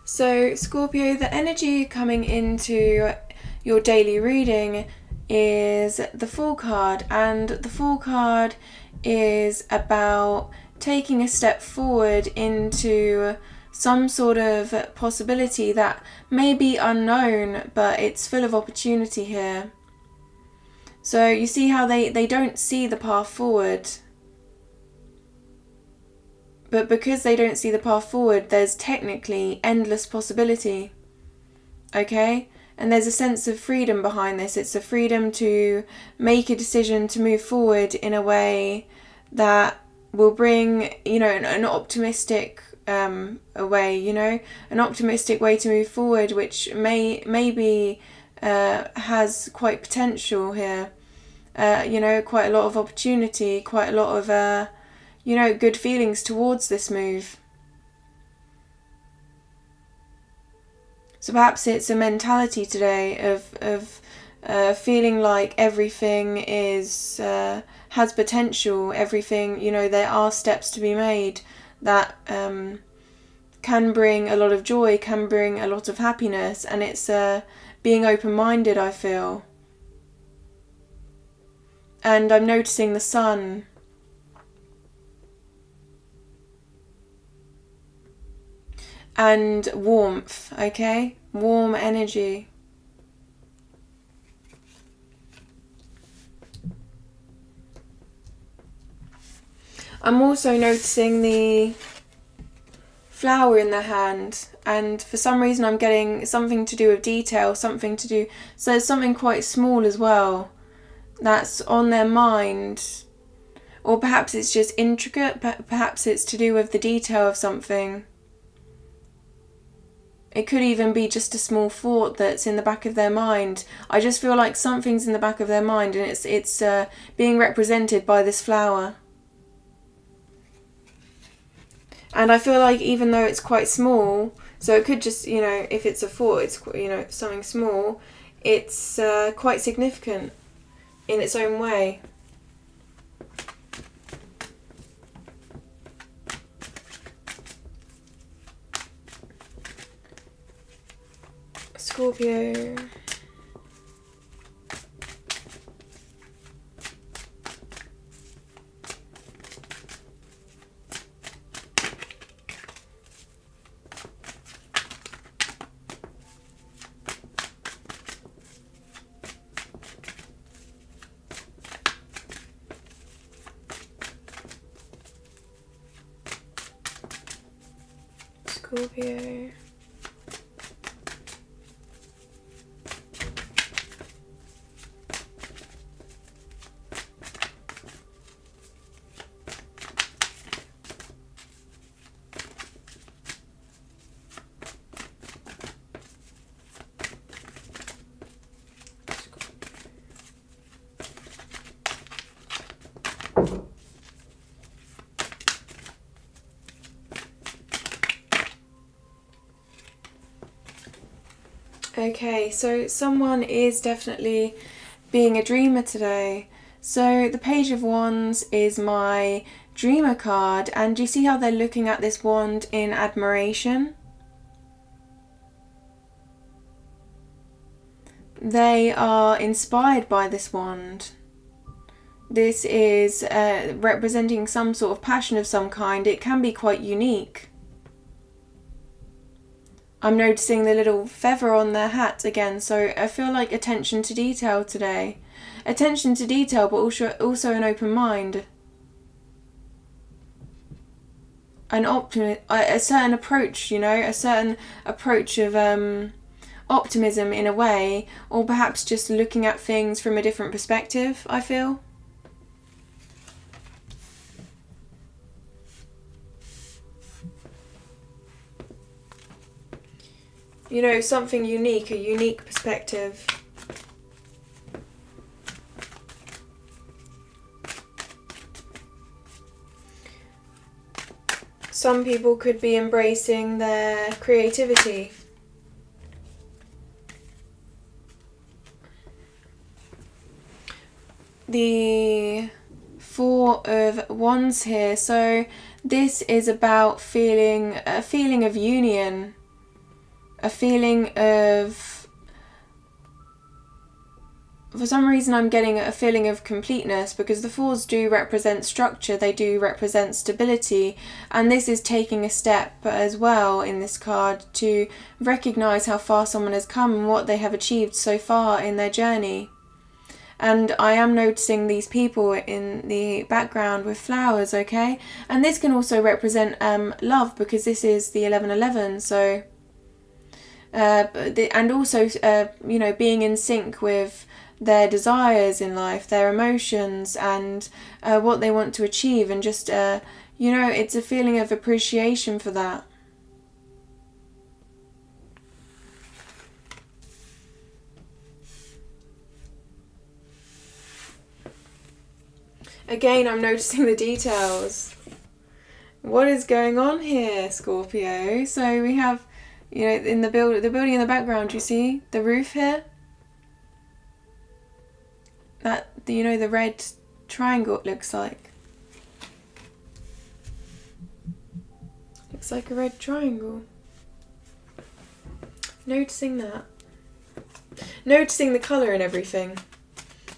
So Scorpio, the energy coming into your daily reading is the Fool card, and the Fool card is about taking a step forward into some sort of possibility that may be unknown, but it's full of opportunity here. So you see how they don't see the path forward. But because they don't see the path forward, there's technically endless possibility. Okay? And there's a sense of freedom behind this. It's a freedom to make a decision to move forward in a way that will bring, an optimistic way, an optimistic way to move forward, which maybe has quite potential here. Quite a lot of opportunity, quite a lot of good feelings towards this move. So perhaps it's a mentality today of feeling like everything is has potential, everything, there are steps to be made that can bring a lot of joy, can bring a lot of happiness, and it's being open-minded, I feel. And I'm noticing the sun. And warmth, okay? Warm energy. I'm also noticing the flower in their hand, and for some reason I'm getting something to do with detail, so there's something quite small as well that's on their mind. Or perhaps it's just intricate, perhaps it's to do with the detail of something. It could even be just a small thought that's in the back of their mind. I just feel like something's in the back of their mind, and it's being represented by this flower. And I feel like even though it's quite small, so it could just, if it's a thought, it's, something small, it's quite significant in its own way. Scorpio. Scorpio. Okay, so someone is definitely being a dreamer today. So the Page of Wands is my dreamer card, and do you see how they're looking at this wand in admiration? They are inspired by this wand. This is representing some sort of passion of some kind. It can be quite unique. I'm noticing the little feather on their hat again, so I feel like attention to detail today. Attention to detail, but also an open mind. A certain approach, a certain approach of optimism in a way, or perhaps just looking at things from a different perspective, I feel. Something unique, a unique perspective. Some people could be embracing their creativity. The Four of Wands here, so this is about a feeling of union. a feeling of, for some reason I'm getting a feeling of completeness, because the fours do represent structure, they do represent stability, and this is taking a step as well in this card to recognize how far someone has come and what they have achieved so far in their journey. And I am noticing these people in the background with flowers, okay? And this can also represent love, because this is the 1111, so and also you know, being in sync with their desires in life, their emotions, and what they want to achieve, and just you know, it's a feeling of appreciation for that. Again, I'm noticing the details. What is going on here, Scorpio? So we have, you know, in the building in the background, you see the roof here? That, you know, the red triangle it looks like. Looks like a red triangle. Noticing that. Noticing the colour and everything.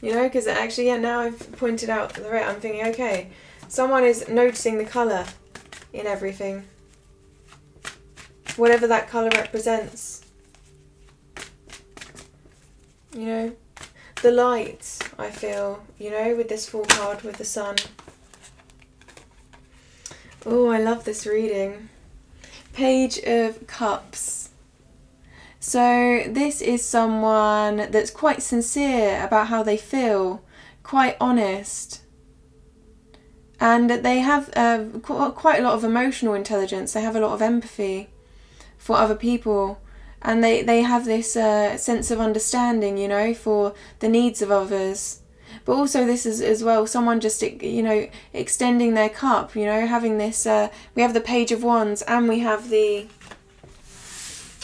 You know, because actually, yeah, now I've pointed out the red, I'm thinking, okay, someone is noticing the colour in everything. Whatever that colour represents. You know, the light, I feel, you know, with this Fool card with the sun. Oh, I love this reading. Page of Cups. So this is someone that's quite sincere about how they feel, quite honest. And they have quite a lot of emotional intelligence. They have a lot of empathy for other people. And they have this sense of understanding, you know, for the needs of others. But also this is as well someone just, you know, extending their cup, you know, having this, we have the Page of Wands, and we have the,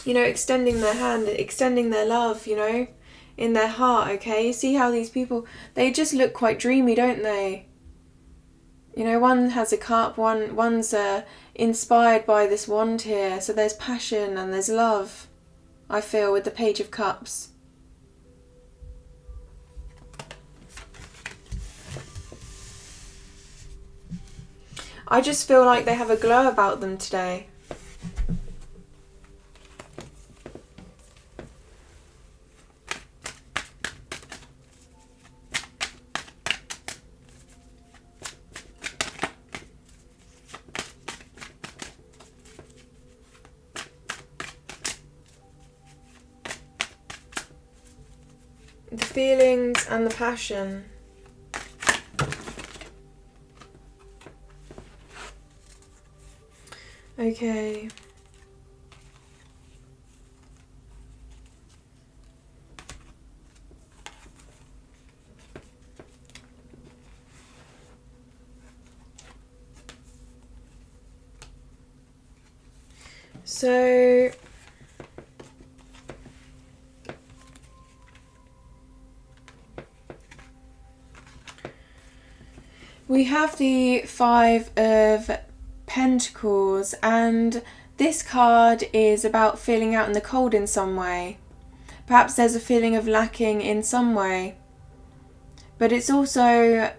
you know, extending their hand, extending their love, you know, in their heart, okay? You see how these people, they just look quite dreamy, don't they? You know, one has a cup, one's inspired by this wand here. So there's passion and there's love, I feel, with the Page of Cups. I just feel like they have a glow about them today. The feelings and the passion. Okay. So we have the Five of Pentacles, and this card is about feeling out in the cold in some way. Perhaps there's a feeling of lacking in some way. But it's also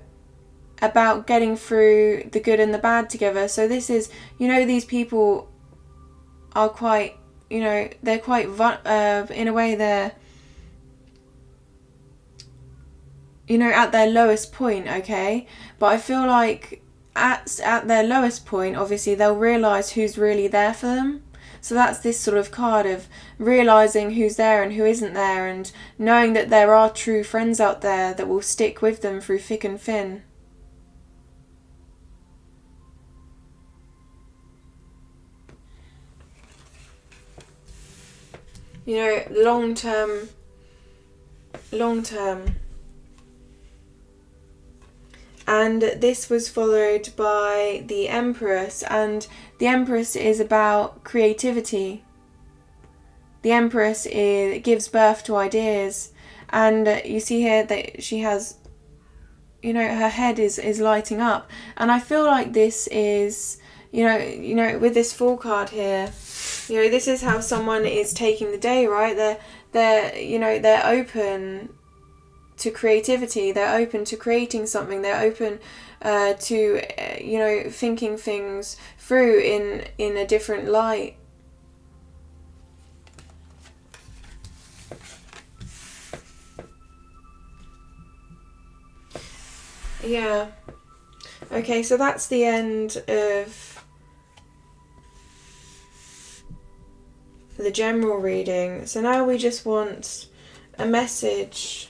about getting through the good and the bad together. So this is, you know, these people are quite, you know, they're quite, in a way they're, you know, at their lowest point, okay? But I feel like at their lowest point, obviously, they'll realise who's really there for them. So that's this sort of card of realising who's there and who isn't there, and knowing that there are true friends out there that will stick with them through thick and thin. You know, long term. And this was followed by the Empress, and the Empress is about creativity. The Empress gives birth to ideas, and you see here that she has, you know, her head is lighting up, and I feel like this is, you know, with this Fool card here, you know, this is how someone is taking the day, right? You know, they're open to creativity. They're open to creating something. They're open to, you know, thinking things through in a different light. Yeah. Okay, so that's the end of the general reading. So now we just want a message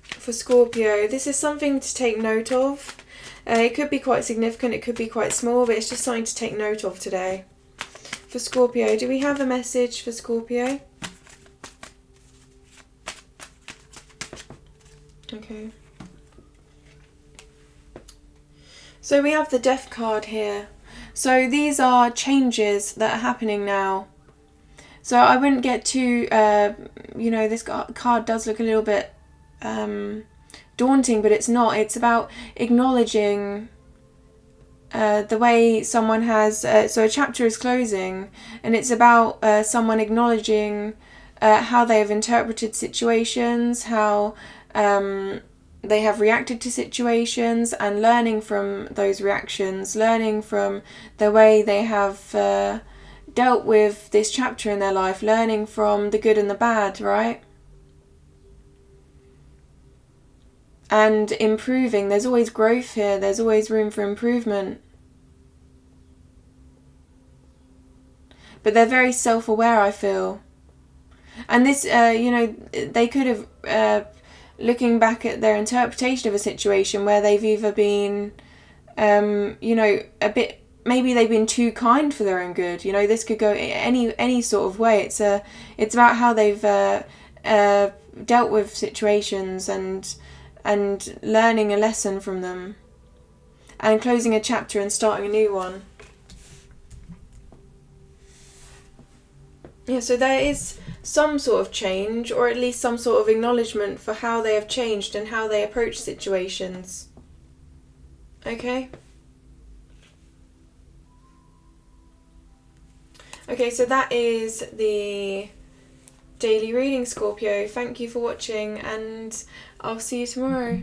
for Scorpio. This is something to take note of. It could be quite significant, it could be quite small, but it's just something to take note of today. For Scorpio, do we have a message for Scorpio? Okay. So we have the Death card here. So these are changes that are happening now. So I wouldn't get too, you know, this card does look a little bit daunting, but it's not. It's about acknowledging the way someone has... so a chapter is closing, and it's about someone acknowledging how they have interpreted situations, how they have reacted to situations, and learning from those reactions, learning from the way they have dealt with this chapter in their life, learning from the good and the bad, right? And improving. There's always growth here. There's always room for improvement. But they're very self-aware, I feel. And this, you know, they could have... looking back at their interpretation of a situation where they've either been, you know, a bit, maybe they've been too kind for their own good. You know, this could go any sort of way. It's about how they've dealt with situations and learning a lesson from them, and closing a chapter and starting a new one. Yeah, so there is some sort of change, or at least some sort of acknowledgement for how they have changed and how they approach situations. Okay? Okay, so that is the daily reading, Scorpio. Thank you for watching, and I'll see you tomorrow.